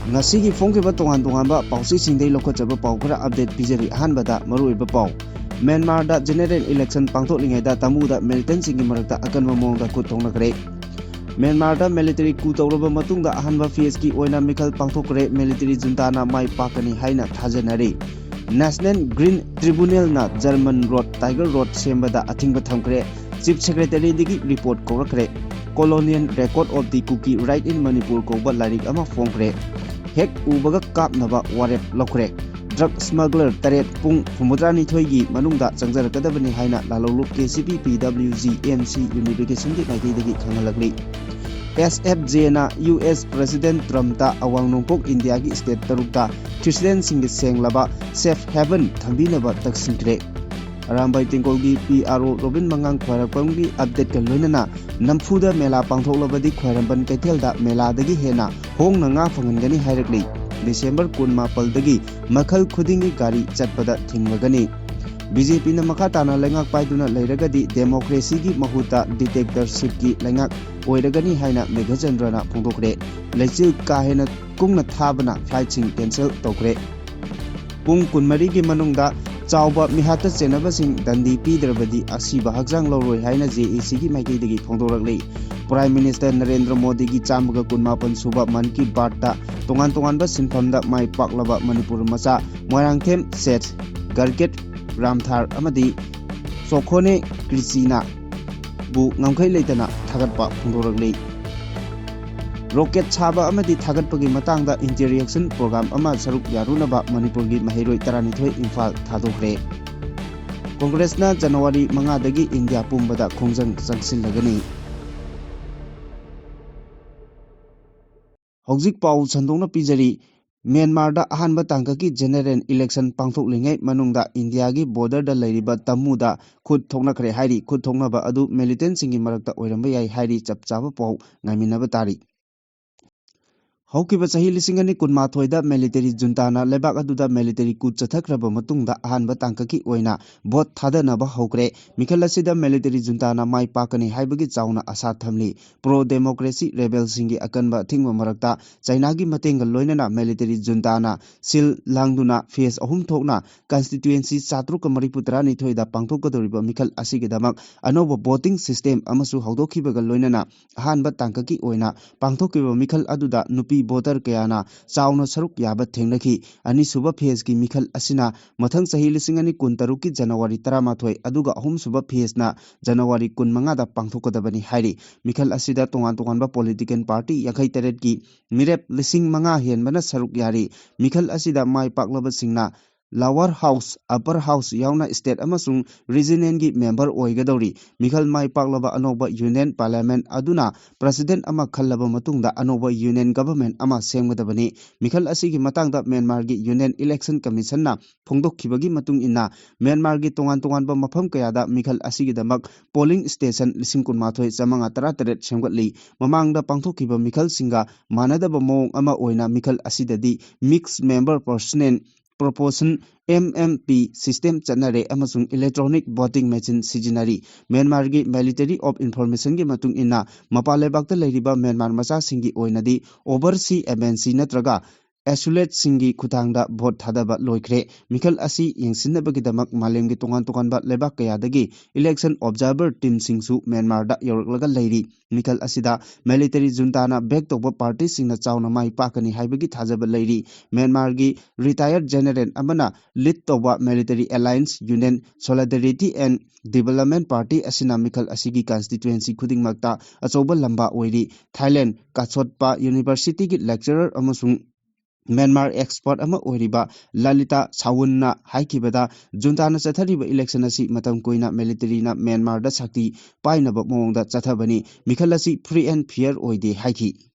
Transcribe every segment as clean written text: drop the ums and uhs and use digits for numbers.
Ngasigi fongkiba tongan-tonganba pausisingdai lokotjaba pau khara update pijari ahanbada maruoiba pau Myanmar da general election pangthoklingaida tamuda militantsinggi marakta akanba mawngda khut thongnakre Myanmar da military coup tawraba matungda ahanba phase ki oina mikhal pangthokre military junta na mai pakani haina thajanari National Green Tribunal na German Road Tiger Road sembada athingba thamkre Chief Secretary digi report korakre Colonial Record of the Kuki Right in Manipur koba larik ama fongkre Hek ubaga kapnaba warep lokre drug smuggler taret pung fumudrani thoigi manungda changjarakadabani haina lalolu KCP PWG MC unification ki maitidagi khangalakli SFJ na US President Trump ta awang nongpok India gi state tarukta Christian singh senglaba safe haven thambinaba taksingkre Arambai Tingkolgi PRO Robin Mangang Khwarakpamgi update kan loinana namfuda mela pangthoklabadi Khwairamban Kaithelda mela dagi hena hongna nga phangangani hairakli December 18 dagi makhal khudingi gari chatpada thingmagani BJP na makhatana lengak paiduna leiragadi democracy gi mahuta dictatorship gi lengak oiragani haina Meghachandrana phongdokre leichil kahena kungna thabana flight sing cancel tokre pung kunmari gi manungda Chauba mihata chenabasing dandi pidrabadi asiba hakjang loroi haina JEC gi maikeidagi phongdorakli Prime Minister Narendra Modi gi chamga kunmapan suba man ki barta tongan ba sinphamda mai paklaba Manipur macha Moirangthem Seth Garget Ramthar amadi Sokhone Krisina bu ngamkhai leitana thagatpa phongdorakli Rocket chaba amadi thagatpagi matangda interaction program ama saruk yarunaba Manipur gi mahiroi taranithoi Imphal thadokre Congress na January 5 dagi India pumbada khongjang changsilagani Hojik pau chandongna pijari Myanmar da ahanba tangkaki general election pangthoklingai manungda India gi border da leiriba tamuda khut thoknakre hairi khut thoknaba adu militant singi marakta oiramba yai hairi chapchaba pau ngaiminaba tari Haukiba chahi lisingani kunmathoida military juntana lebak aduda military coup chathakraba matungda ahanba tangkaki oina vote thadanaba hokre mikhalasida military juntana mai pakani haibagi chauna asa thamli pro democracy rebel singi akanba thingma marakta China gi matenga loinana military juntana sil langduna phase ahum thokna constituency 730 thoida pangthokadoriba mikhal asigidamak anoba voting system amasu hawdokhibaga loinana ahanba tangkaki oina pangthokiba mikhal aduda nupi voter kayana chauna saruk yaba thengnaki ani suba phase ki mikhal asina mathang sahi lisingani kuntaruk ki January 13 aduga ahum suba phase na January 15 da pangthokadabani hairi mikhal asida tongan ba political party yakhai teret ki mirep lising manga henbana saruk yari mikhal asida mai paklaba singna Lower House, Upper House yauna state amasung regional gi member oigadori mikhal mai paklaba anoba union parliament aduna president ama khallaba matungda anoba union government ama sengmadabani mikhal asigi matangda Myanmar gi union election commission na phongdokhibagi matung inna Myanmar gi tongan ba mafam kayada mikhal asigi damak polling station 1938 semgatli mamangda pangthokhiba mikhal singa manadaba mong ama oina mikhal asidadi mixed member personnel proportion MMP system chanare amasung electronic voting machine sijinari Myanmar gi military of information gi matung ina mapalebakta leiriba Myanmar macha singi oinadi overseas MNC natraga Isolate singi khutangda vote thadaba loikre mikhal asi yengsinabagi damak malemgi tongan ba lebak kayadagi election observer team singsu Myanmar da yoraklaga leiri mikhal asida military juntana back tokba party singna chauna mai pakani haibagi thajaba leiri Myanmar gi retired general amana lead toba military alliance union solidarity and development party asina mikhal asigi constituency khudingmakta achoba lamba oiri Thailand Kachotpa University gi lecturer amasung Myanmar expert ama oiriba Lalita Sawunna haikibada juntana chathariba election asi matam koina military na Myanmar da sakti painaba mongda chathabani mikhal asi free and fair oide haiki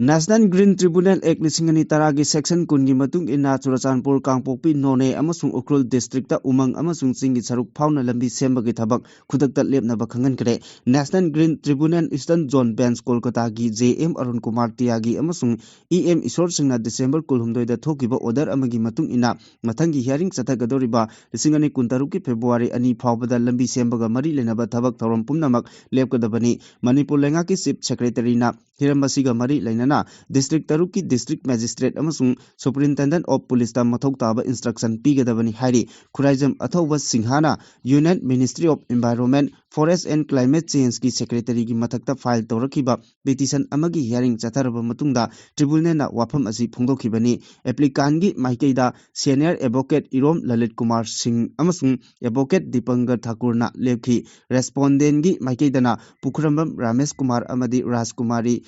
National Green Tribunal Act lisingani taragi section kungi matung ina Churachandpur Kangpokpi None amasung Ukrul district ta umang amasung singi saruk phauna lambi sembagi thabak khudakta lepnaba khangankre National Green Tribunal Eastern Zone Bench Kolkata gi JM Arun Kumar Tiagi amasung EM Isor singna December 12 da thokiba order amagi matung ina mathangi hearing chathagadoriba lisingani kuntaruki February 2 phawbada lambi sembaga mari lenaba thabak thorom pumnamak lepkadabani Manipur lengaki chief secretary na hirambasiga mari lainan lainana district taruki district magistrate amasung superintendent of police ta mathau taba instruction pigadabani hairi khuraijam athauba singhana union ministry of environment forest and climate change ki secretary ki mathakta file tawrakiba petition amagi hearing chatharaba matungda tribunal na wafam asi phongdokhibani applicant gi maikeida senior advocate Irom Lalit Kumar Singh amasung advocate Dipankar Thakur na lepki respondent gi maikeidana Pukhrambam Ramesh Kumar amadi Rajkumari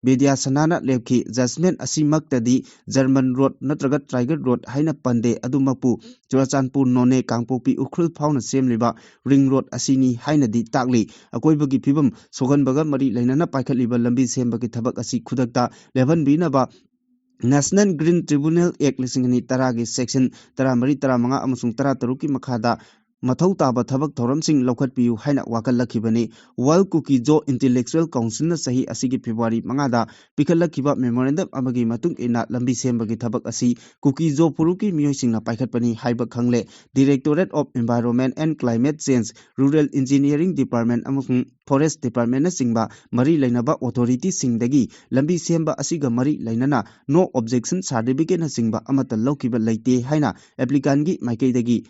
Vidya Sanana lepki judgment asimaktadi German Road natraga Tiger Road haina pande adumapu Churachandpur None Kangpopi Ukhrul Phauna semliba Ring Road asini haina di takli akoibagi phibam soganbaga mari lainana paikhatliba lambi sembagi thabak asi khudakta levan binaba National Green Tribunal Act lisingani taragi section taramari taramanga amasung tarataruki makhada Mathau taba thabak thoramsing lokhatpiu haina wakallakibani World Cookie Jo Intellectual Council na sahi asigi February mangada pikhallakiba memorandum amagi matung ina lambi sembagi thabak asi Cookie Jo puruki miyoisingna paikhatpani haiba khangle Directorate of Environment and Climate Change Rural Engineering Department amasung Forest Department na singba mari lainaba authority singdagi lambi semba asiga mari lainana no objection certificate na singba amata laukiba laite haina applicant gi maikeidagi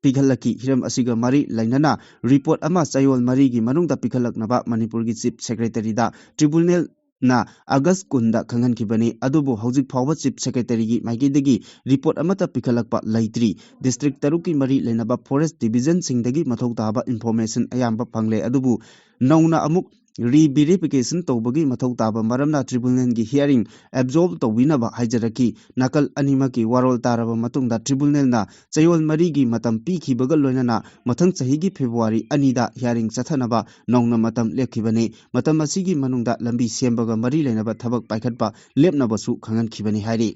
Pikhalaki Hiram Asiga Mari Lainana report ama Sayol Marigi Manungda Pikhalaknaba Manipurgi Chief Secretary da Tribunal na August Kunda Kangan Kibani Adubu Housing Power Chief Secretary gi Maigidagi report amata Pikhalakpa Laitri District Taruki Mari Lainaba Forest Division Singdagi Mathau taba information ayamba pangle Adubu Nauna Amuk re-verification tawbagi mathau taba maramna tribunal gi hearing absorb tawinaba haijaraki nakal animaki warol taraba matungda tribunal na chayol mari gi matam pikhibaga loinana mathang chahi gi February anida hearing chathanaba nongna matam lekhibani matam asigi manungda lambi sembaga mari lainaba thabak paikhatba lepnaba su khangan khibani hairi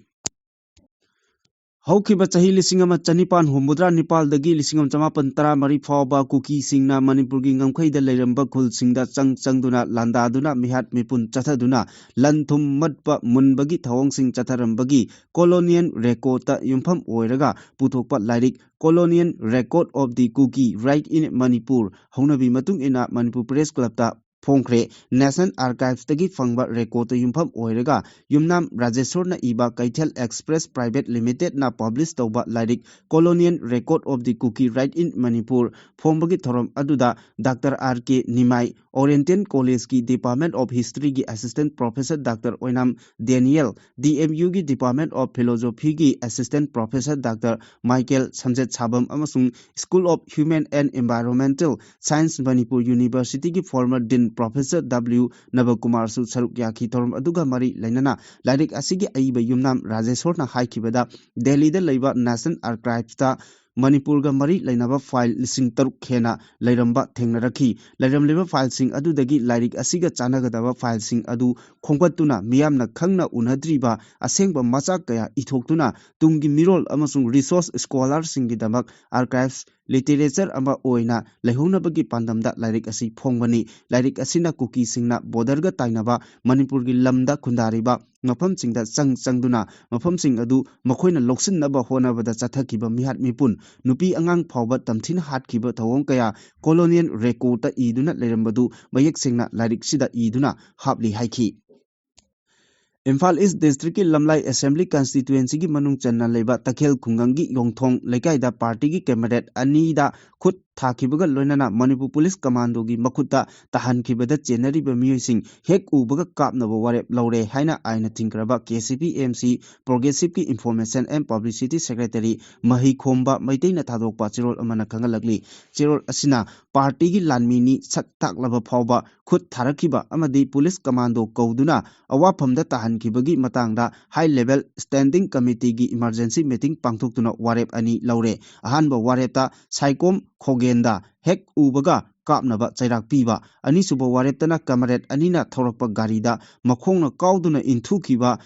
Haukiba chahi lisingama chanipan humudra Nepal dagi lisingam chamapan tara mari fawba kuki singna Manipurgi ngamkhaida leiramba khul singda changduna landaduna mihat mipun chathaduna lanthum matpa munbagi thawong sing chatharambagi colonial record ta yumpham oiraga puthokpa lairik colonial record of the Kuki right in Manipur haunabi matung ina Manipur Press Club ta Phongkre National Archives tagi fangba record to yumpham oiraga yumnam Rajeshwar na iba Kaithal Express Private Limited na publish tawba lairik colonial record of the Kuki right in Manipur phongbagi thorom aduda Dr. R.K. Nimai Oriental College ki Department of History ki Assistant Professor Dr. Oinam Daniel DMU ki Department of Philosophy ki Assistant Professor Dr. Michael Samjet Sabam amasung School of Human and Environmental Science Manipur University ki former Dean Professor W. Navakumar su saruk yaki thorom aduga mari lainana lairik asigi aiba yumnam Rajeshwar na haikibada Delhi da laiba National Archives ta Manipur ga mari lainaba file lising taruk khena lairamba thengnaraki lairamleba file sing adu dagi lairik asiga chanagadaba file sing adu khongpatuna miyamna khangna unadriba asengba machak kaya ithoktuna tunggi mirol amasung resource scholar singi damak archives literature ama oina leihonabagi pandamda lairik asi phongbani lairik asina kuki singna border ga tainaba Manipur gi lamda khundariba mafam singda changduna mafam sing adu makhoina loksinaba honabada chathakiba mihat mipun nupi angang phawba tamthin hatkiba thawong kaya colonial record ta iduna leirambadu mayek singna lairik sida iduna hapli haiki Imphal East District ki Lamlai Assembly Constituency ki manung channa leba Takhel Khungangi Yongthong Lekaida Party ki cabinet anida khut thakibaga loinana Manipur Police Commando gi makhutta tahankibada chenariba miyoising hek ubaga kapnaba warep laure haina aina thinkraba KCP MC Progressive ki Information and Publicity Secretary Mahi Khomba Maiteina thadokpa chirol amana khangalakli chirol asina party gi lanmini sak taklaba phawba khut tharakiba amadi Police Commando kauduna awaphamda tahankibagi matangda high level standing committee gi emergency meeting pangthuktuna warep ani laure ahanba warepta Saikom Khogenda hek ubaga kapnaba chairak piba ani suba wareptana kamaret anina thorakpa garida makhongna kauduna inthukiba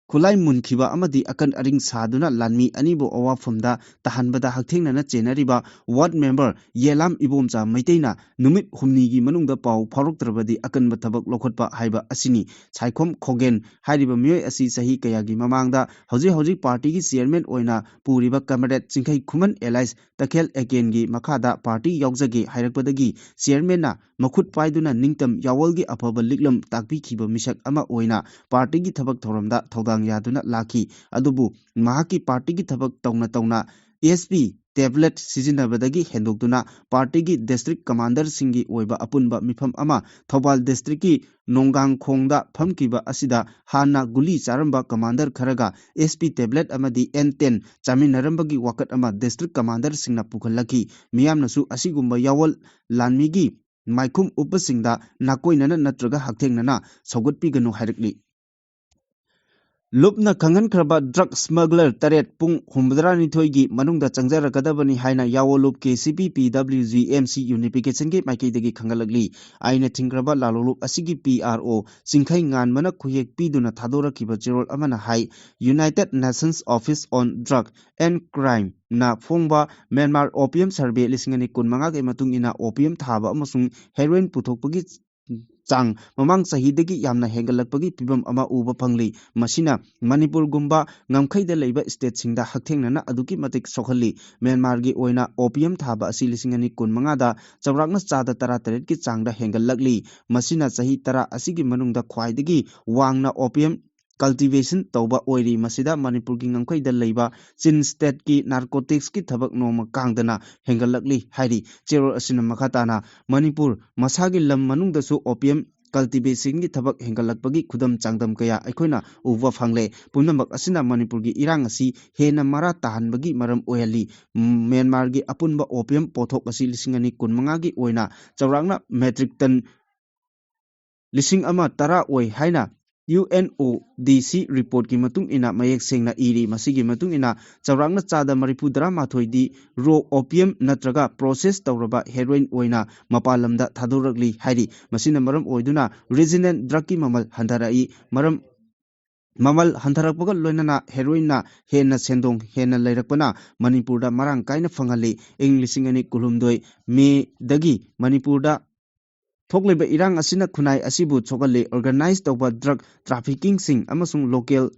Kulai Munkiba Amadi Akan Aring Saduna Lanmi Anibo Awafumda Tahanbada Haktingana Generiba Ward Member Yelam Ibomza Maitena Numit Humnigi Manungda Pau Paruktrabadi Akan Batabak Lokotpa Haiba Asini Saikom Kogen Hariba Mue Asi Sahi Kayagi Mamangda Hoji Party Chairman Oina Puriba Kamaret Sinkai Kuman Allies Takel Agengi Makada Party Yogzagi Hairakpadagi Chairman na Makut Paiduna Ningtam Yawalgi Apaba Liglam Takpi Kiba Mishak Ama Oina Party Tabak Thoramda Tauda Yaduna Laki Adubu Mahaki Party Tabak Tauna ASP tablet Sizinabadagi Hendokuna Party District Commander Singi Oiba Apunba Mifam Ama Thobal District Nongang Khongda Phamkiba Asida Hana Guli Charamba Commander Kharaga SP tablet Amadi N10 Chaminarambagi Wakat Ama District Commander Singna Pukhalaki Miyamnasu Asigumba Yawal Lanmigi Maikum Upasingda Nakoinana Natraga Haktengnana Sogutpiganu Hairikli Lupna Kangan Kraba drug smuggler Taret Pung Humdrani Toigi Manungda Changjara Kadabani Haina Yawolup KCP PWG MC Unification Gate Maikidagi Kangalagli Aina Tingraba Lalolup Asigi PRO Sinkai Ngan Mana Kuyek Piduna Tadora Kiba Gerald Amana Hai United Nations Office on Drug and Crime Na Fongba Myanmar Opium Survey Lisingani Kunmanga Matung ina Opium Thaba Amasung Heroin Putokpagi Chang Mamang Sahidagi Yamna Hengalakpagi Pibam Ama Uba Pangli Masina Manipur Gumba Ngamkhaida Leiba State Singda Haktengnana Aduki Matik Sokhali Myanmargi Oina Opium Thaba Asi Lisingani Kunmangada Chawrakna Chada Tara Taret ki Changda Hengalakli Masina Sahi Tara Asigi Manungda Khwaidagi Wangna Opium Cultivation Tauba Oiri Masida Manipur ki Ngamkhaida Leiba Chin State ki Narcotics ki Thabak Noma Kangdana Hengalakli Hairi Chero Asina Makhatana Manipur Masagi Lam Manungdasu Opium Cultivation ki Thabak Hengalakpagi Khudam Changdam Kaya Aikoina Uwa Phangle Punamak Asina Manipur ki Irang Asi Hena Mara Tahanbagi Maram Oyali Myanmar gi Apunba Opium Pothok Asi Lisingani Kunmanga gi Oina Chawrakna Metric Ton Lising Ama Tara Oi Haina UNODC report ki matung ina mayek sengna iri masigi matung ina chawrakna chada maripudra mathoidi raw opium natraga process tawraba heroin oina mapalamda thadorakli hairi masina maram oiduna resistant drug ki mamal handarai mamal handarakpaga loinana heroin na hena sendong hena leirakpana manipurda marang kaina fangali englising ani kulumdoi me dagi manipurda Thokleba Irang Asina Kunai Asibu Chokale organized over drug trafficking sing amasung local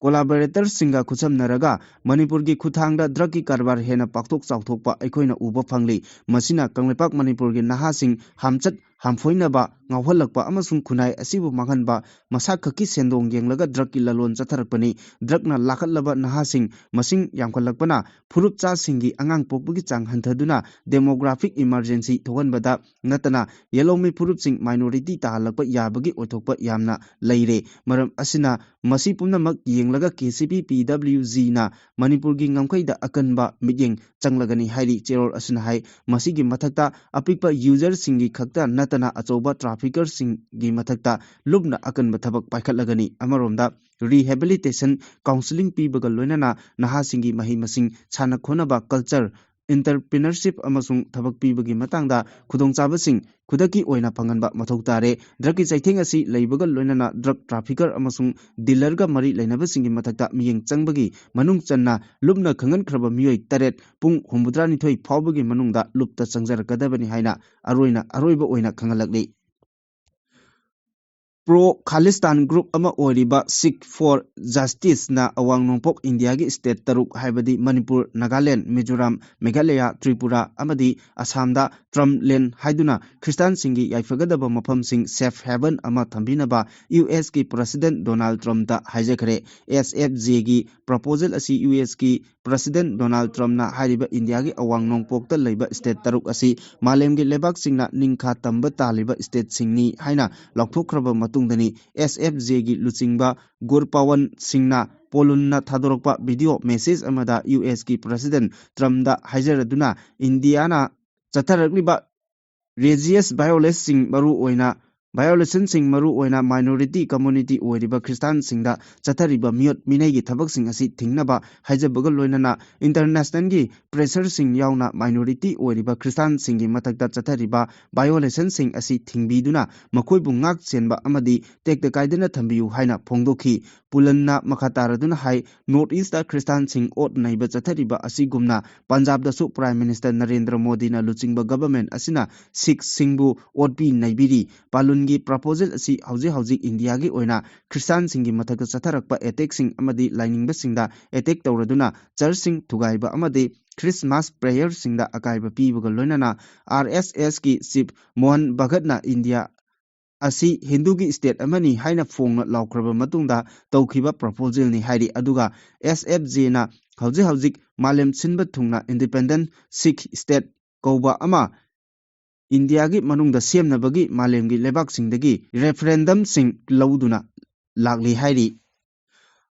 collaborators singa Kusam Naraga Manipur gi Kuthangda drug ki karbar hena paktok chawthokpa aikoina uba phangli masina Kanglepak Manipur gi naha sing hamchat hamfoinaba ngawhalakpa amasung kunai asibu manghanba masak khaki sendong yenglaga drug ki lalon chatharakpani drug na lakhatlaba naha sing masing yamkhalakpana phurup cha singi angang pokbugi chang hanthaduna demographic emergency thoganbada natana yelomi phurup sing minority tahalakpa yabagi othokpa yamna leire maram asina masi pumnamak yenglaga KCP PWG na Manipur gi ngamkhaida akanba mityeng changlagani hairi cherol asina hai masigi mathakta apikpa user singi khakta natana achoba trafficker singi mathakta lubna akanba thabak paikhatlagani amaromda rehabilitation counseling pibaga loinana naha singi mahi masing chana khonaba culture entrepreneurship amasung thabak pibagi matangda khudongchaba sing khudaki oina phanganba mathau tare drug ki chaitheng asi leibaga loinana drug trafficker amasung dealer ga mari leinaba singi mathakta miyeng changbagi manung channa lubna khangan khraba miyoi taret pung humbudrani thoi phawbagi manungda lupta changjarakadabani haina aroiba oina khangalakli Pro Khalistan Group ama oiriba Sikh for Justice na awang nongpok India gi state taruk haibadi Manipur, Nagaland, Mizoram, Meghalaya, Tripura amadi Assam Drumland haiduna Christian singi yaifagadaba mafam sing safe haven ama thambinaba US ki President Donald Trump da haijakare SFJ gi proposal asi US ki President Donald Trump na hairiba India gi awang nongpok ta leiba state taruk asi malem gi lebak singna ningkha tamba taliba state singni haina lokthokraba tungdani SFJ gi luchingba Gurpawan Singna Polunna thadorokpa video message amada US ki President Trump da haijaraduna Indiana chatharakliba religious violence sing maru oina violation sing maru oina minority community oiriba Christian singda chathariba miot minai gi thabak sing asi thingnaba haijabaga loinana international gi pressure sing yauna minority oiriba Christian singi mathakta chathariba violation sing asi thingbiduna makoibu ngak chenba amadi tekta kaidana thambiu haina phongdokhi pulanna makataraduna hai north east da Christian sing ot naiba chathariba asi gumna Punjab da su Prime Minister Narendra Modi na luchingba government asina Sikh singbu otbi naibiri palungi proposal asi hauji India gi oina Christian singi mathakta chatharakpa attack sing amadi lining ba singda attack tawraduna church sing thugaiba amadi Christmas prayer singda akaiba pibaga loinana RSS ki chief Mohan Bhagat na India asi Hindu gi state amani haina phongna laukraba matungda tawkhiba proposal ni hairi aduga SFJ na hauji malem sinba thungna independent Sikh state kauba ama India gi manungda semnabagi malem gi lebak singdagi referendum sing lauduna lagli hairi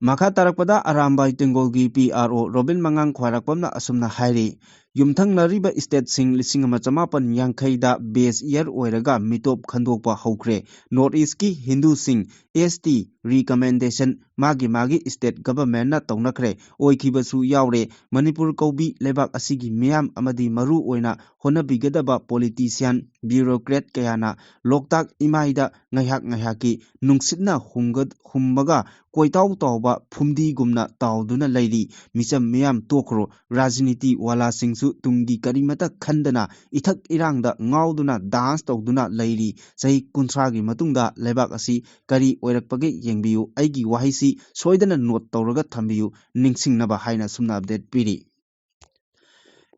Makha tarakpada Arambai Tengolgi PRO Robin Mangang Khwarakpamna asumna hairi yumthang nariba state sing lising chamapan yankhaida base year oiraga mitop khandokpa hokre North East ki Hindu sing ST recommendation magi state government na taunakre oikhibasu yaure Manipur kaubi lebak asigi miyam amadi maru oina honabigadaba politician bureaucrat kayana loktak imaida ngaihaki nungsitna humbaga koitaw tawba phumdi gumna tawduna lairi micham miyam tokro rajniti wala singsu tungi karimata khandana ithak irangda ngauduna dance tawduna lairi sahi kunthra matungda lebak asi kari oirakpage yengbiyu aigi wahaisi soidana note tawraga thambiyu ningsingnaba haina sumna update piri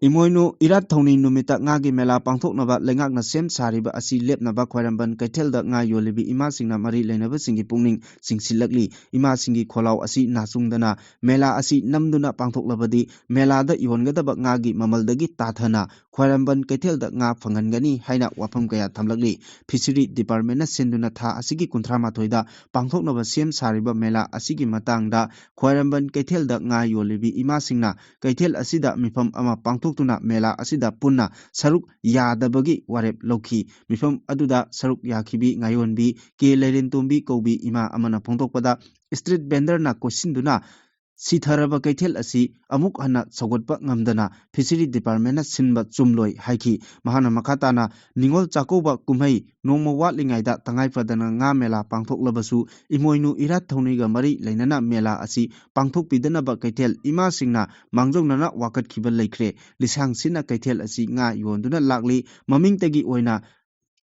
Imoinu irat thoni numita ngagi mela pangthoknaba lengakna sem sariba asi lepnaba khwairamban kaithelda nga yolibi ima singna mari leinaba singi pungning singsilakli ima singi kholaw asi nasungdana mela asi namduna pangthoklabadi melada yongadaba ngagi mamaldagi tathana khwairamban kaithelda nga phangangani haina wafam kaya thamlakli fishery department na senduna tha asigi kunthra mathoida pangthoknaba sem sariba mela asigi matangda khwairamban kaithelda nga yolibi ima singna kaithel asida mifam ama pangthok mela asida punna saruk yadabagi warep lokhi mifam aduda saruk yakhibi ngayonbi ke leirentombi kobi ima amana phongtokpada street vendor na koisinduna sitharaba kaithel asi amuk hana sogotpa ngamdana fishery department na sinba chumloi haiki mahana makhatana ningol chakoba kumhai nongma watlingaida tangai pradana nga mela pangthoklabasu imoinu irat thoniga mari leinana mela asi pangthokpidanaba kaithel ima singna mangjongnana wakat khiba leikre lisang sina kaithel asi nga yonduna lakli mamingtagi oina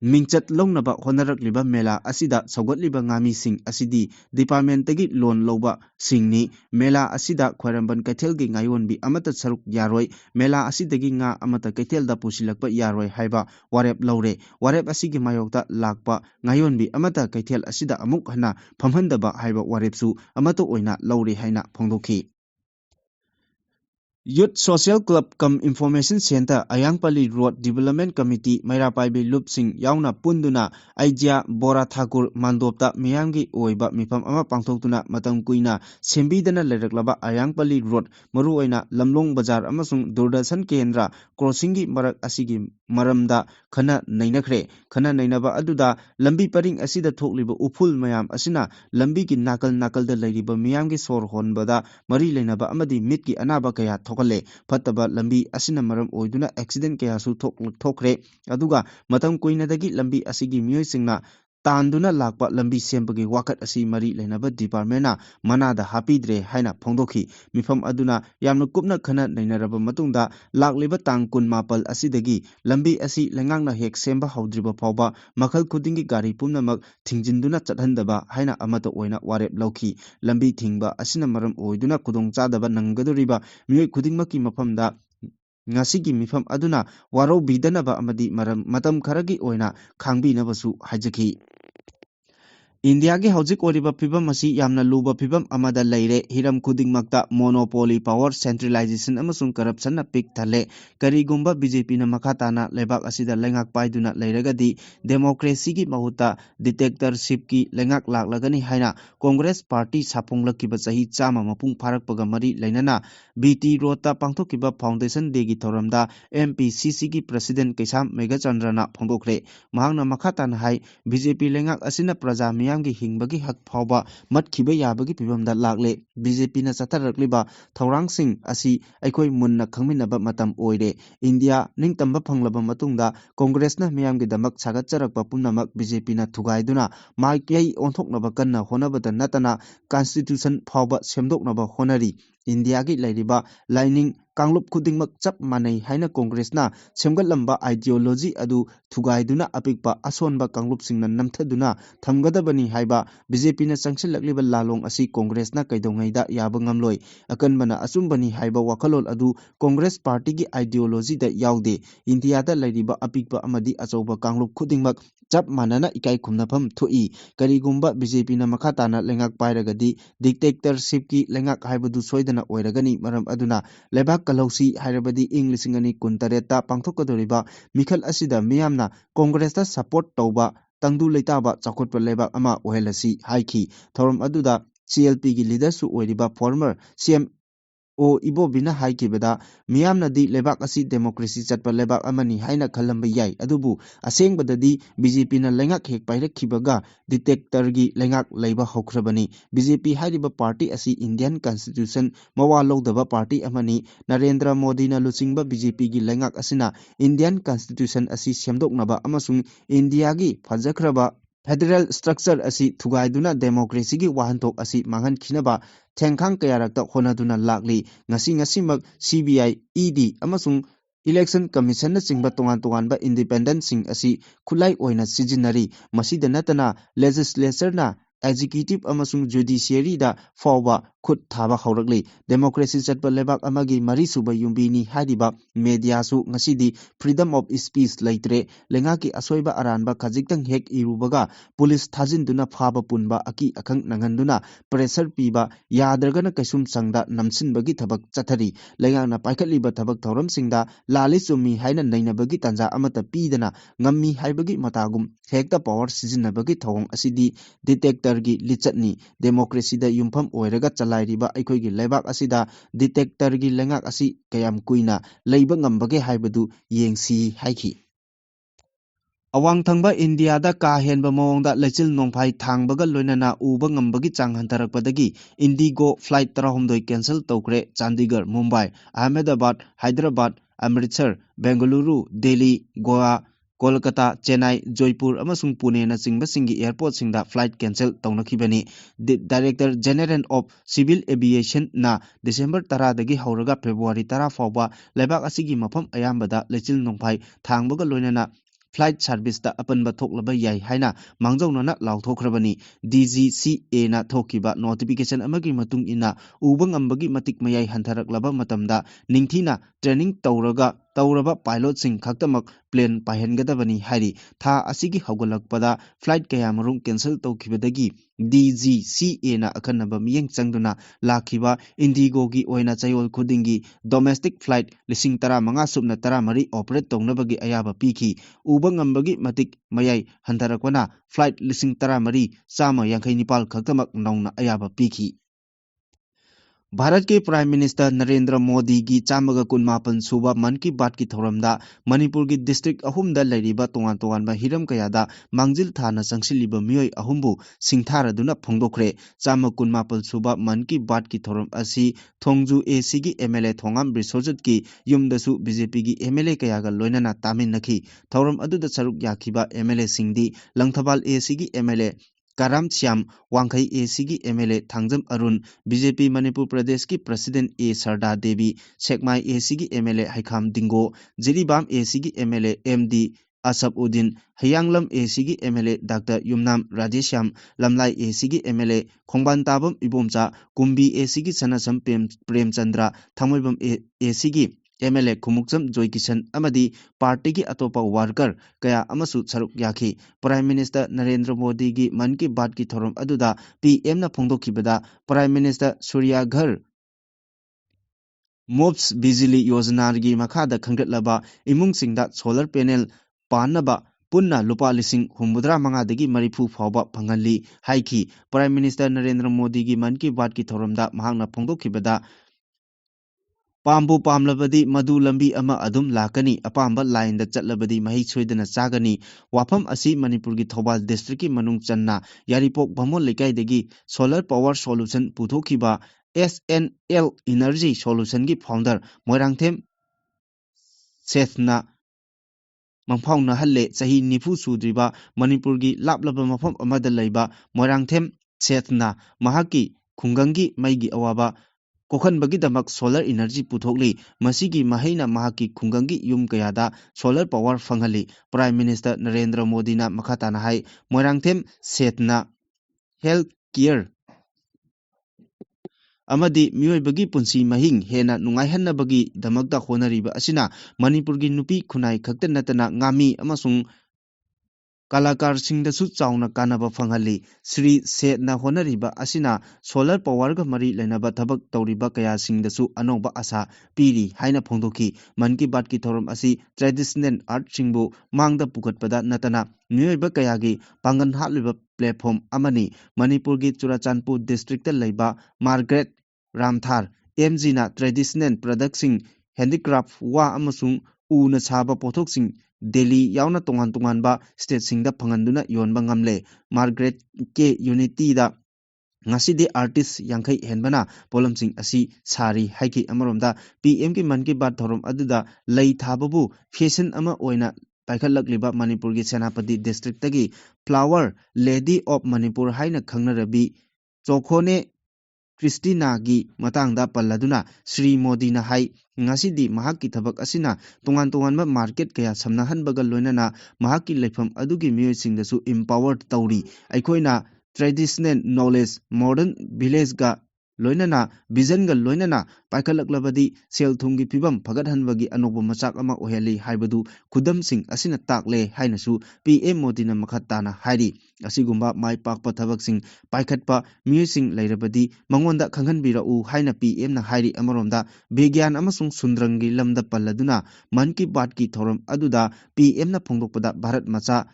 mingchat longnaba honarakliba mela asida sogotliba ngami sing asidi department tagi loan loba singni mela asida khwairamban kaithelgi ngayonbi amata saruk yaroi mela asidagi nga amata kaithelda pusilakpa yaroi haiba warep laure warep asigi mayokta lakpa ngayonbi amata kaithel asida amuk hana phamhandaba haiba warepsu amata oina laure haina phongdokhi Youth Social Club Cum Information Center Ayangpali Road Development Committee Mairapaibi Loop Sing Yauna Punduna Aijia Bora Thakur Mandopta Miyamgi Oiba Mifam Ama Pangthoktuna Matam Kuina Sembidana Leraklaba Ayangpali Road Maruoina Lamlong Bazar Amasung Durdasan Kendra Crossingi Marak Asigi Maramda Khana Nainakre Khana Nainaba Aduda Lambi Paring Asida Thokliba Upul Mayam Asina Lambi ki Nakal da Lariba Miyamgi Sor Honbada Mari Lainaba Amadi Mitki Anaba Kaya Thokale Fataba Lambi Asina Maram Oiduna Accident Kaya Su Thokre Aduga Matam Kuinadagi Lambi Asigi Miyoi Singna Tanduna lakpa lambi sempagi wakat asi mari lainaba department na manada hapidre haina phongdokhi mifam aduna yamna kupna khana nainaraba matungda lakliba tang kun mapal asidagi lambi asi lengangna hek semba haudriba phawba makhal khudingi gari pumnamak thingjinduna chathandaba haina amata oina warep lauki lambi thingba asina maram oiduna kudong chadaba nanggadoriba miyoi khudingmaki mafamda ngasigi mifam aduna waro bidanaba amadi maram matam kharagi oina khangbi nabasu hajaki इंडियागी हौजिक ओरिबा फिबम असी यामना लुबा फिबम अमदा लैरे हिरम खुदिंगमक्ता monopoly power centralization अमसुंग corruption ना पिक थले करीगुंबा बीजेपी ना मखा ताना लेबाक असिदा लेंगाक पाइदुना लैरगदी डेमोक्रेसी की महुता डिटेक्टरशिप की लेंगाक लागलगनी हाइना कांग्रेस पार्टी सापोंगलकिबा चही चामा मपुंग फारकपगा मरी लैनना बीटी रोडता पांथोकिबा फाउंडेशन डे की थौरमदा एमपीसीसी की प्रेसिडेंट कैसाम मेघचंद्रना फोंदोखरे महांगना मखा ताना हाई बीजेपी लेंगाक असिना प्रजा मियामगी हिंगबगी हक फावबा मटखिबा याबगी फिबमदा लागले बीजेपी ना चथरकलिबा थौरांगसिंग असी अखोई मुन्ना खंगमिनबा मतम ओइरे इंडिया निंगतंबा फंगलबा मतुंगदा कांग्रेसना मियामगी दमक सागतचरकबा पुनमक बीजेपी ना थुगाइदुना माइकई ओंथोकनबा कन्ना होनबदा नतना कॉन्स्टिट्यूशन फावबा सेमदोकनबा होनरी इंडिया की लैरिबा लाइनिंग कांगलुप खुदिंगमक चप मानै हाइना कांग्रेसना सेमगतलंबा आइडियोलॉजी अदु थुगाइदुना अपिकपा असोनबा कांगलुपसिंगना नमथदुना थमगदबनी हाइबा बीजेपी ना संगसिलकलिबा लालोंग असी कांग्रेसना कैदोंगैदा याबा ngamloi अकनबना असुंबनी हाइबा वखलोल अदु कांग्रेस पार्टी की आइडियोलॉजी दा यावदे इंडिया दा लैरिबा अपिकपा अमदी अचौबा कांगलुप खुदिंगमक चप मानना इकाई खुमनफम थोई करीगुंबा बीजेपी ना मखा ताना लेंगाक पाइरगदी डिक्टेटरशिप की लेंगाक हाइबदु सोइदना ओइरगनी मरम अदुना लेबाक कलौसी हाइरबदी इंग लिसिंग अनि कुनतरेता पांथोकदोरिबा मिखल असिदा मियामना कांग्रेसता सपोर्ट तौबा तंगदु लेताबा चौखटपा लेबाक अमा ओहेलसी हाइखी थौरम अदुदा CLP की लीडरसु ओइरिबा फॉर्मर CM ओ इबोबिना हाइकिबदा मियामनदी लेबाक असी डेमोक्रेसी चटपा लेबाक अमनी हाइना खलंबा याई अदुबु असेंगबददी बीजेपी ना लेंगाक हेक पाइरखिबगा डिटेक्टरगी लेंगाक लैबा हौख्रबनी बीजेपी हाइरिबा पार्टी असी इंडियन कॉन्स्टिट्यूशन मवा लौदबा पार्टी अमनी नरेंद्र मोदी ना लुचिंगबा बीजेपी की लेंगाक असिना इंडियन कॉन्स्टिट्यूशन असी सेमदोकनबा अमसुंग इंडिया की फजखरबा फेडरल स्ट्रक्चर असी थुगाइदुना डेमोक्रेसी की वाहनथोक असी मांगहनखिनबा थेंखांग कयारकता होनदुना लागली ngasi-ngasimak CBI ED अमसुंग इलेक्शन कमीशन न चिंगबा तोंगान तोंगानबा इंडिपेंडेंट सिंग असी खुलाई ओइना सिजिनरी मसीदा नतना लेजिस्लेचर ना एग्जीक्यूटिव अमसुंग जुडिशियरी दा फावबा खुद थाबा हौरकली डेमोक्रेसी चटपा लेबाक अमगी मरी सुबा युम्बीनी हादिबा मीडियासु ngasiदी फ्रीडम ऑफ स्पीच लैत्रे लेंगा की असोइबा अरानबा खजिक्तंग हेक इरुबगा पुलिस थाजिनदुना फाबा पुनबा अकी अखंग नंगनदुना प्रेशर पीबा याद्रगना कैसुम संगदा नमसिनबगी थबक चथरी लेंगाना पाइखलिबा थबक थौरमसिंगदा लाली चुम्मी हाइना नैनबगी तंजा अमता पीदना ngамmi हाइबगी मतागुम हेक्ता पावर सिजिनबगी थौंग असिदी डिटेक्टर की लिचटनी डेमोक्रेसी दा युमफम ओइरगा चलाइरिबा अखोइगी लेबाक असिदा डिटेक्टर की लेंगाक असी कयाम कुइना लैबा ngambage हाइबदु येंगसी हाइखी अवांग थंगबा इंडिया दा का हेनबा मवंगदा लेचिल नोंफाई थांगबगा लोइनना उबा ngambagi चांग हंतरकपदगी इंडिगो फ्लाइट 13 कैंसिल तौक्रे चंडीगढ़ मुंबई अहमदाबाद हैदराबाद अमृतसर बेंगलुरु दिल्ली गोवा कोलकाता चेन्नई जयपुर अमसुंग पुणे ना चिंगबसिंगी एयरपोर्ट सिंगदा फ्लाइट कैंसिल तौनखिबनी director general of civil aviation ना डिसेंबर 10 दगी हौरगा फेब्रुआरी 10 फावबा लेबाक असिगी मफम अयामबदा लेचिल नोंफाई थांगबगा लोइनना फ्लाइट सर्विस दा अपनबा थोकलबा याई हाइना मांगजौनना लाउथोखरबनी DGCA ना थोकिबा नोटिफिकेशन अमगी मतुंग इना उबा ngambagi matik mayai हंथरकलबा मतमदा निंगथीना ट्रेनिंग तौरबा पायलट सिंग खक्तमक प्लेन पाइहनगदबनी हाइरी था असिगी हौगलकपदा फ्लाइट कयामरुंग कैंसिल तौखिबदगी DGCA ना अखनबा मियंग चंगदुना लाखिबा इंडिगो की ओइना चयोल खुदिंगी डोमेस्टिक फ्लाइट 15 सुबना 13 ऑपरेट तौनबगी अयाबा पीखी उबा ngambagi matik mayai हंथरकवना फ्लाइट 13 चामा यांखै निपाल खक्तमक नौना अयाबा पीखी भारत के प्राइम मिनिस्टर नरेंद्र मोदी की चामग कुनमापन सूबा मन की बात की थौरमदा मणिपुर की डिस्ट्रिक्ट अहुमदा लैरिबा तोंगान तोंगानबा हिरम कयादा मांगजिल थाना संगसिलिबा मियोय अहुमबु सिंथारदुना फोंदोखरे चामग कुनमापन सूबा मन की बात की थौरम असी थोंगजू AC की MLA थोंगाम बिसोजत की युमदसु BJP की MLA कयागा लोइनना तामिननखी थौरम अदुदा सरुक याखिबा MLA सिंगदी लंगथबाल AC की MLA कराम श्याम वांखई AC की MLA थांगजम अरुण BJP मणिपुर प्रदेश की president A Sarda Devi Sekmai AC की MLA हाइखाम दिंगो जिरीबाम AC की MLA MD Asfauddin Hayanglam AC की MLA doctor Yumnam Radheshyam Lamlai AC की MLA खोंबानताबम इबोमचा कुंबी AC की सनासम प्रेमचंद्र थामोइबम AC की MLA Khumukcham Joy Kishan amadi party ki atopa worker kaya amasu saruk yaki Prime Minister Narendra Modi gi Man Ki Baat ki thorom aduda PM na phongdokhibada Prime Minister Surya Ghar MOPS Bijili Yojana gi makhada khangdatlaba imungsingda solar panel panaba punna lupa lising humudra mangadagi marifu phawba phangali haiki Prime Minister Narendra Modi gi Man Ki Baat ki thoromda mahangna phongdokhibada Pambu pamlabadi madu lambi ama adum lakani apamba line da chatlabadi mahi choidana chagani wafam asi Manipur gi Thobal district ki manung channa Yaripok Bhamon lekai degi solar power solution puthokhiba SNL Energy Solution gi founder Moirangthem Sethna mangphawna halle chahi nifu sudriba Manipur gi laplaba mafam amada leiba Moirangthem Sethna mahaki khungangi maigi awaba Kokhan bagi damak solar energy puthokli masigi mahaina mahaki khungangi yum kayada solar power fanghali Prime Minister Narendra Modi na makhatana hai Moirangthem Sethna health care amadi mioi bagi punsi mahing hena nungai hanna bagi damakda honariba asina Manipur gi nupi khunai khakta natana ngami amasung Kalakar singdasu chauna kanaba fanghali Sri Sethna honariba asina solar power ga mari lenaba thabak tawriba kaya singdasu anoba asa piri haina phongdoki Man Ki Baat ki thorom asi traditional art singbu mangda pukatpada natana miyoiba kaya gi pangan hatliba platform amani Manipur gi Churachandpur district ta leiba Margaret Ramthar MG na traditional product sing handicraft wa amasung una chaba pothok sing Delhi yauna tongan ba state singda phanganduna yonba ngamle Margaret ke unity da ngaside artist yangkhai henbana polam sing asi sari haiki amaromda PM ki Man Ki Baat thorom aduda lei thababu fashion ama oina paikhalakliba Manipur gi Senapati district tagi flower lady of Manipur haina khangnarabi chokhone Christina gi matangda palladuna Sri Modi na hai ngasidi mahaki thabak asina tongan market kaya samnahanbaga loinana mahaki leifam adugi miyoisingdasu empowered tawri aikoina traditional knowledge modern village ga loinana vision ga loinana paikalaklabadi sel thumgi pibam phagathanbagi anoba machak ama oheli haibadu khudam sing asina takle hainasu PM Modi na makhatana hairi asigumba mai pakpa thabak sing paikhatpa miyoising leirabadi mangonda khanghanbira u haina PM na hairi amaromda begyan amasung sundrangi lamda palladuna Man Ki Baat ki thorom aduda PM na phongdokpada Bharat macha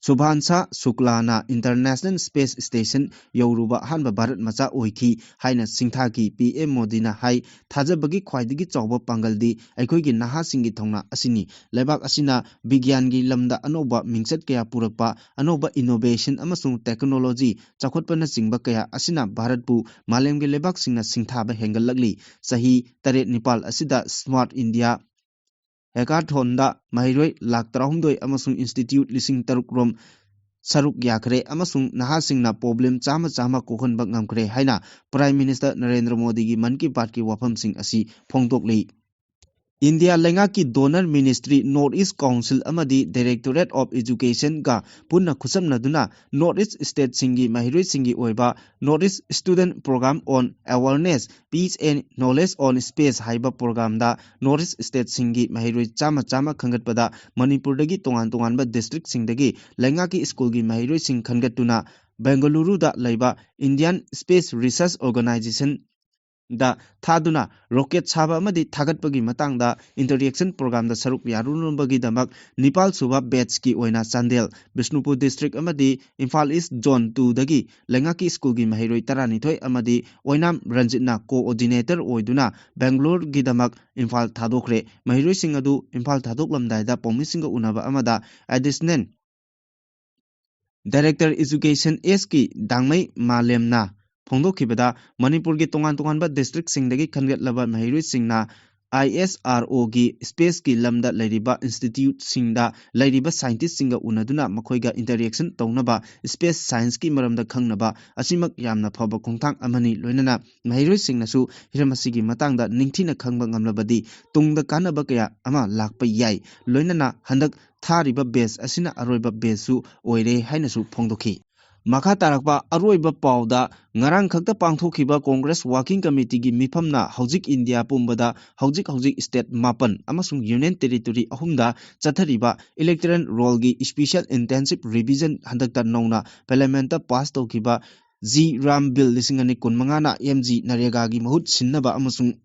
Subhansha Suklana International Space Station Yoruba Hanba Bharat macha oiki haina singthaki PM Modi na hai thajabagi khwaidigi chawba pangaldi aikoigi naha singi thongna asini lebak asina bigyan gi lamda anoba mingchat kaya purakpa anoba innovation amasung technology chakhotpana singba kaya asina Bharat pu malemgi lebak singna singthaba hengallakli sahi taret nipal asida Smart India Hackathon da mahiroi lakh 3 amasung institute lising taruk rom saruk yakhre amasung nahasingna problem chama kokhonba ngamkhre haina Prime Minister Narendra Modi gi Man Ki Baat ki wafam sing asi phongdokli India lenga ki donor ministry North East Council amadi Directorate of Education ga punna khusamna duna North East state singi mahiroi singi oiba North East student program on awareness peace and knowledge on space haiba program da North East state singi mahiroi chama khangatpada Manipur dagi tongan ba district singdagi lenga ki school gi mahiroi sing khangatuna Bengaluru da laiba Indian Space Research Organization da thaduna rocket chaba amadi thagatpagi matangda interaction program da saruk yarunbagi damak Nepal suba batch ki oina Chandel Bishnupur district amadi Imphal East zone 2 dagi lengaki school gi mahiroi tarani thoi amadi oinam Ranjitna coordinator oiduna Bangalore gi damak Imphal thadokre mahiroi singadu Imphal thadoklamdai da pomisinga unaba amada additional Director Education S ki dangmai malemna phongdokhibada Manipur gi tongan ba district singdagi khangatlaba mahiroi singna ISRO gi space ki lamda lairiba institute singda lairiba scientist singa unaduna makhoiga interaction tawnaba space science ki maramda khangnaba asimak yamna phaba khongthang amani loinana mahiroi singnasu hiramasi gi matangda ningthina khangba ngamlabadi tungda kanaba kaya ama lakpa yai loinana handak thariba base asina aroiba base su oire hainasu phongdokhi ꯃꯈꯥ ꯇꯥꯔꯛꯄ ꯑꯔꯣꯏꯕ ꯄꯥꯎꯗ ꯉꯔꯥꯡ ꯈꯛꯇ ꯄꯥꯡꯊꯣꯛꯈꯤꯕ Congress working ꯀꯃꯤꯇꯤꯒꯤ ꯃꯤꯐꯝꯅ ꯍꯧꯖꯤꯛ India ꯄꯨꯝꯕꯗ ꯍꯧꯖꯤꯛ ꯁ꯭ꯇꯦꯠ 7 ꯑꯃꯁꯨꯡ ꯌꯨꯅꯤꯌꯟ ꯇꯦꯔꯤꯇꯣꯔꯤ 3ꯗ ꯆꯠꯊꯔꯤꯕ ꯏꯂꯦꯛꯇꯣꯔꯦꯜ ꯔꯣꯜꯒꯤ ꯁ꯭ꯄꯦꯁꯤꯌꯦꯜ ꯏꯟꯇꯦꯟꯁꯤꯚ ꯔꯤꯚꯤꯖꯟ ꯍꯟꯗꯛꯇ ꯅꯧꯅ ꯄꯥꯔꯂꯤꯌꯥꯃꯦꯟꯠꯇ ꯄꯥꯁ ꯇꯧꯈꯤꯕ ꯖꯤ-ꯔꯥꯝ ꯕꯤꯜ 2015ꯅ ꯑꯦꯝ.ꯖꯤ. ꯅꯔꯦꯒꯥꯒꯤ ꯃꯍꯨꯠ ꯁꯤꯟꯅꯕ ꯑꯃꯁꯨꯡ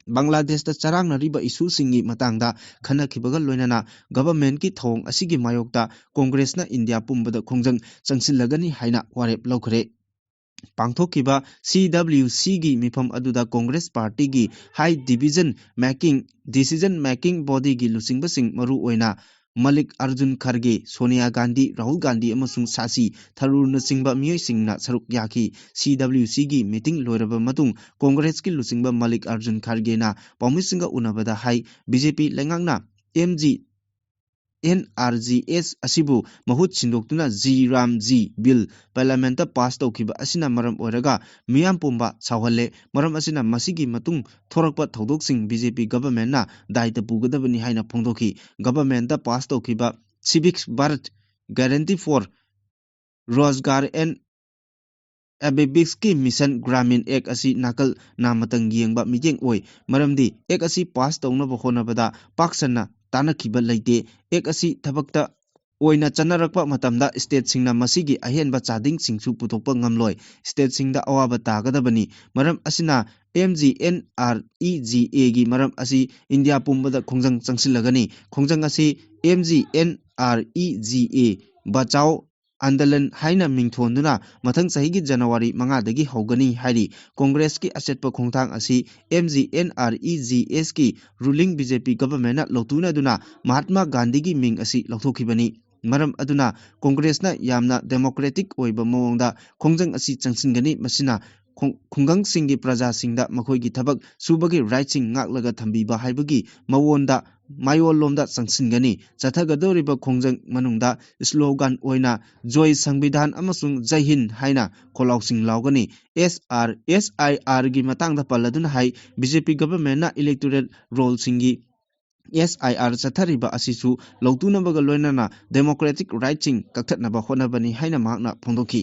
ꯕꯪꯒ꯭ꯂꯥꯗꯦꯁꯇ ꯆꯔꯥꯡꯅꯔꯤꯕ ꯏꯁꯨꯁꯤꯡꯒꯤ ꯃꯇꯥꯡꯗ ꯈꯟꯅꯈꯤꯕꯒ ꯂꯣꯏꯅꯅ ꯒꯚꯔꯟꯃꯦꯟꯠꯀꯤ ꯊꯧꯑꯣꯡ ꯑꯁꯤꯒꯤ ꯃꯥꯌꯣꯛꯇ ꯀꯣꯡꯒ꯭ꯔꯦꯁꯅ ꯏꯟꯗꯤꯌꯥ ꯄꯨꯝꯕꯗ ꯈꯣꯡꯖꯪ ꯆꯪꯁꯤꯜꯂꯒꯅꯤ ꯍꯥꯏꯅ ꯋꯥꯔꯦꯞ ꯂꯧꯈ꯭ꯔꯦ꯫ ꯄꯥꯡꯊꯣꯛꯈꯤꯕ ꯁꯤ.ꯗꯕ꯭ꯂ꯭ꯌꯨ.ꯁꯤꯒꯤ ꯃꯤꯐꯝ ꯑꯗꯨꯗ ꯀꯣꯡꯒ꯭ꯔꯦꯁ ꯄꯥꯔꯇꯤꯒꯤ ꯍꯥꯏ ꯗꯤꯁꯤꯖꯟ ꯃꯦꯀꯤꯡ ꯕꯣꯗꯤꯒꯤ ꯂꯨꯆꯤꯡꯕꯁꯤꯡ ꯃꯔꯨꯑꯣꯏꯅ ꯃꯜꯂꯤꯛꯑꯥꯔꯖꯨꯟ ꯈꯥꯔꯒꯦ, ꯁꯣꯅꯤꯌꯥ ꯒꯥꯟꯙꯤ, ꯔꯥꯍꯨꯜ ꯒꯥꯟꯙꯤ ꯑꯃꯁꯨꯡ ꯁꯥꯁꯤ ꯊꯔꯨꯔꯅꯆꯤꯡꯕ ꯃꯤꯑꯣꯏꯁꯤꯡꯅ ꯁꯔꯨꯛ ꯌꯥꯈꯤ꯫ ꯁꯤ.ꯗꯕ꯭ꯂ꯭ꯌꯨ.ꯁꯤꯒꯤ ꯃꯤꯇꯤꯡ ꯂꯣꯏꯔꯕ ꯃꯇꯨꯡ ꯀꯣꯡꯒ꯭ꯔꯦꯁꯀꯤ ꯂꯨꯆꯤꯡꯕ ꯃꯜꯂꯤꯛꯑꯥꯔꯖꯨꯟ ꯈꯥꯔꯒꯦꯅ ꯄꯥꯎꯃꯤꯁꯤꯡꯒ ꯎꯅꯕꯗ ꯍꯥꯏ ꯕꯤ.ꯖꯦ.ꯄꯤ. ꯂꯩꯉꯥꯛꯅ ꯑꯦꯝ.ꯖꯤ.ꯑꯦꯟ.ꯑꯥꯔ.ꯖꯤ.ꯑꯦꯁ ꯑꯁꯤꯕꯨ ꯃꯍꯨꯠ ꯁꯤꯟꯗꯣꯛꯇꯨꯅ ꯖꯤ-ꯔꯥꯝ-ꯖꯤ ꯕꯤꯜ ꯄꯥꯔꯂꯤꯌꯥꯃꯦꯟꯠꯇ ꯄꯥꯁ ꯇꯧꯈꯤꯕ ꯑꯁꯤꯅ ꯃꯔꯝ ꯑꯣꯏꯔꯒ ꯃꯤꯌꯥꯝ ꯄꯨꯝꯕ ꯁꯥꯎꯍꯜꯂꯦ꯫ ꯃꯔꯝ ꯑꯁꯤꯅ ꯃꯁꯤꯒꯤ ꯃꯇꯨꯡ ꯊꯣꯔꯛꯄ ꯊꯧꯗꯣꯛꯁꯤꯡ ꯕꯤ.ꯖꯦ.ꯄꯤ. ꯒꯚꯔꯟꯃꯦꯟꯠꯅ ꯗꯥꯌꯤꯠꯇ ꯄꯨꯒꯗꯕꯅꯤ ꯍꯥꯏꯅ ꯐꯣꯡꯗꯣꯛꯈꯤ꯫ ꯒꯚꯔꯟꯃꯦꯟꯠꯇ ꯄꯥꯁ ꯇꯧꯈꯤꯕ ꯁꯤꯚꯤꯛ Bharat guarantee for Rozgar and ꯑꯦꯕꯦꯕꯤꯛꯁꯀꯤ ꯃꯤꯁꯟ ꯒ꯭ꯔꯥꯃꯤꯟ ꯑꯦꯛ ꯑꯁꯤ ꯅꯥꯀꯜ ꯅꯥꯃꯇꯪ ꯌꯦꯡꯕ ꯃꯤꯠꯌꯦꯡ ꯑꯣꯏ, ꯃꯔꯝꯗꯤ ꯑꯦꯛ ꯑꯁꯤ ꯄꯥꯁ ꯇꯧꯅꯕ ꯍꯣꯠꯅꯕꯗ ꯄꯥꯛ ꯁꯟꯅ ꯇꯥꯟꯅꯈꯤꯕ ꯂꯩꯇꯦ꯫ ꯑꯦꯛ ꯑꯁꯤ ꯊꯕꯛꯇ ꯑꯣꯏꯅ ꯆꯠꯅꯔꯛꯄ ꯃꯇꯝꯗ ꯁ꯭ꯇꯦꯠꯁꯤꯡꯅ ꯃꯁꯤꯒꯤ ꯑꯍꯦꯟꯕ ꯆꯥꯗꯤꯡꯁꯤꯡꯁꯨ ꯄꯨꯊꯣꯛꯄ ꯉꯝꯂꯣꯏ꯫ ꯁ꯭ꯇꯦꯠꯁꯤꯡꯗ ꯑꯋꯥꯕ ꯇꯥꯒꯗꯕꯅꯤ꯫ ꯃꯔꯝ ꯑꯁꯤꯅ ꯑꯦꯝ.ꯖꯤ.ꯑꯦꯟ.ꯑꯥꯔ.ꯏ.ꯖꯤ.ꯑꯦ. ꯒꯤ ꯃꯔꯝ ꯑꯁꯤ ꯏꯟꯗꯤꯌꯥ ꯄꯨꯝꯕꯗ ꯈꯣꯡꯖꯪ ꯆꯪꯁꯤꯜꯂꯒꯅꯤ꯫ ꯈꯣꯡꯖꯪ ꯑꯁꯤ ꯑꯦꯝ.ꯖꯤ.ꯑꯦꯟ.ꯑꯥꯔ.ꯏ.ꯖꯤ.ꯑꯦ. ꯕꯆꯥꯎ ꯑꯟꯗꯂꯟ ꯍꯥꯏꯅ ꯃꯤꯡꯊꯣꯟꯗꯨꯅ ꯃꯊꯪ ꯆꯍꯤꯒꯤ ꯖꯅꯋꯥꯔꯤ 5ꯗꯒꯤ ꯍꯧꯒꯅꯤ ꯍꯥꯏꯔꯤ꯫ ꯀꯣꯡꯒ꯭ꯔꯦꯁꯀꯤ ꯑꯆꯦꯠꯄ ꯈꯣꯡꯊꯥꯡ ꯑꯁꯤ ꯑꯦꯝ.ꯖꯤ.ꯑꯦꯟ.ꯑꯥꯔ.ꯏ.ꯖꯤ.ꯑꯦꯁ. ꯀꯤ ꯔꯨꯂꯤꯡ ꯕꯤ.ꯖꯦ.ꯄꯤ. ꯒꯚꯔꯟꯃꯦꯟꯠꯅ ꯂꯧꯇꯨꯅꯗꯨꯅ ꯃꯍꯥꯠꯃꯥ ꯒꯥꯟꯙꯤꯒꯤ ꯃꯤꯡ ꯑꯁꯤ ꯂꯧꯊꯣꯛꯈꯤꯕꯅꯤ꯫ ꯃꯔꯝ ꯑꯗꯨꯅ ꯀꯣꯡꯒ꯭ꯔꯦꯁꯅ ꯌꯥꯝꯅ ꯗꯦꯃꯣꯀ꯭ꯔꯦꯇꯤꯛ ꯑꯣꯏꯕ ꯃꯑꯣꯡꯗ ꯈꯣꯡꯖꯪ ꯑꯁꯤ ꯆꯪꯁꯤꯟꯒꯅꯤ꯫ ꯃꯁꯤꯅ ꯈꯨꯡꯒꯪꯁꯤꯡꯒꯤ ꯄ꯭ꯔꯖꯥꯁꯤꯡꯗ ꯃꯈꯣꯏꯒꯤ ꯊꯕꯛ ꯁꯨꯕꯒꯤ ꯔꯥꯏꯠꯁꯤꯡ ꯉꯥꯛꯂꯒ ꯊꯝꯕꯤꯕ ꯍꯥꯏꯕꯒꯤ ꯃꯥꯌꯣꯜꯂꯣꯝꯗ ꯆꯪꯁꯤꯟꯒꯅꯤ꯫ ꯆꯠꯊꯒꯗꯧꯔꯤꯕ ꯈꯣꯡꯖꯪ ꯃꯅꯨꯡꯗ ꯁ꯭ꯂꯣꯒꯥꯟ ꯑꯣꯏꯅ ꯖꯣꯏ ꯁꯪꯕꯤꯙꯥꯟ ꯑꯃꯁꯨꯡ ꯖꯩ ꯍꯤꯟꯗ ꯍꯥꯏꯅ ꯈꯣꯜꯂꯥꯎꯁꯤꯡ ꯂꯥꯎꯒꯅꯤ꯫ ꯑꯦꯁ.ꯑꯥꯏ.ꯑꯥꯔ.ꯒꯤ ꯃꯇꯥꯡꯗ ꯄꯜꯂꯗꯨꯅ ꯍꯥꯏ ꯕꯤ.ꯖꯦ.ꯄꯤ. ꯒꯚꯔꯟꯃꯦꯟꯠꯅ ꯏꯂꯦꯛꯇꯣꯔꯦꯜ ꯔꯣꯜꯁꯤꯡꯒꯤ ꯑꯦꯁ.ꯑꯥꯏ.ꯑꯥꯔ. ꯆꯠꯊꯔꯤꯕ ꯑꯁꯤꯁꯨ ꯂꯧꯇꯨꯅꯕꯒ ꯂꯣꯏꯅꯅ ꯗꯦꯃꯣꯀ꯭ꯔꯦꯇꯤꯛ ꯔꯥꯏꯠꯁꯤꯡ ꯀꯛꯊꯠꯅꯕ ꯍꯣꯠꯅꯕꯅꯤ ꯍꯥꯏꯅ ꯃꯍꯥꯛꯅ ꯐꯣꯡꯗꯣꯛꯈꯤ꯫